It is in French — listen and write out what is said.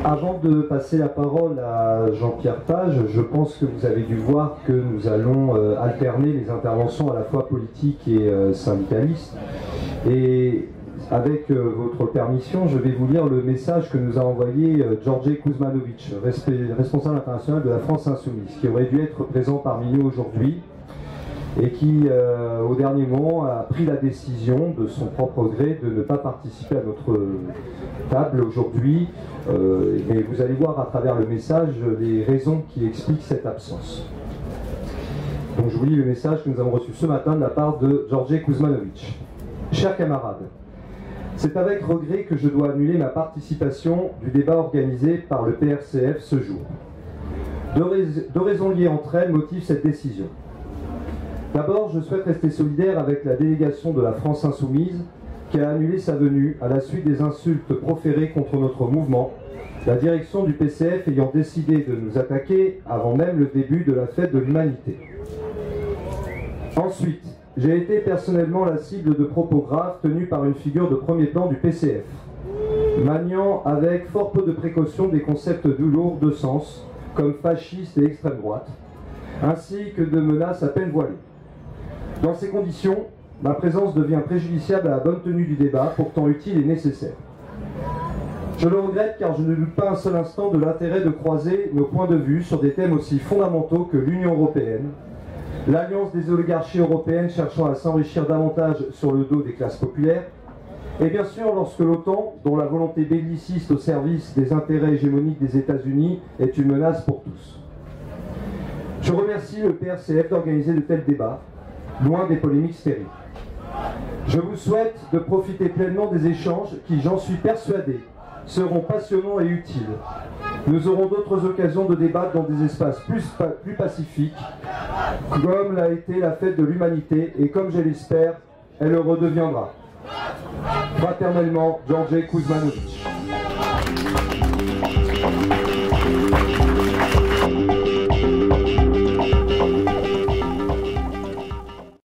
Avant de passer la parole à Jean-Pierre Page, je pense que vous avez dû voir que nous allons alterner les interventions à la fois politiques et syndicalistes. Et avec votre permission, je vais vous lire le message que nous a envoyé Đorđe Kuzmanović, responsable international de la France Insoumise, qui aurait dû être présent parmi nous aujourd'hui et qui, au dernier moment, a pris la décision de son propre gré de ne pas participer à notre table aujourd'hui. Mais vous allez voir à travers le message les raisons qui expliquent cette absence. Donc je vous lis le message que nous avons reçu ce matin de la part de Đorđe Kuzmanović. Chers camarades, c'est avec regret que je dois annuler ma participation du débat organisé par le PRCF ce jour. Deux raisons liées entre elles motivent cette décision. D'abord, je souhaite rester solidaire avec la délégation de la France Insoumise qui a annulé sa venue à la suite des insultes proférées contre notre mouvement, la direction du PCF ayant décidé de nous attaquer avant même le début de la fête de l'humanité. Ensuite, j'ai été personnellement la cible de propos graves tenus par une figure de premier plan du PCF, maniant avec fort peu de précaution des concepts lourds de sens, comme fasciste et extrême droite, ainsi que de menaces à peine voilées. Dans ces conditions, ma présence devient préjudiciable à la bonne tenue du débat, pourtant utile et nécessaire. Je le regrette car je ne doute pas un seul instant de l'intérêt de croiser nos points de vue sur des thèmes aussi fondamentaux que l'Union européenne, l'alliance des oligarchies européennes cherchant à s'enrichir davantage sur le dos des classes populaires, et bien sûr lorsque l'OTAN, dont la volonté belliciste au service des intérêts hégémoniques des États-Unis, est une menace pour tous. Je remercie le PRCF d'organiser de tels débats, loin des polémiques stériles. Je vous souhaite de profiter pleinement des échanges qui, j'en suis persuadé, seront passionnants et utiles. Nous aurons d'autres occasions de débattre dans des espaces plus pacifiques, comme l'a été la fête de l'humanité, et comme je l'espère, elle le redeviendra. Fraternellement, Đorđe Kuzmanović.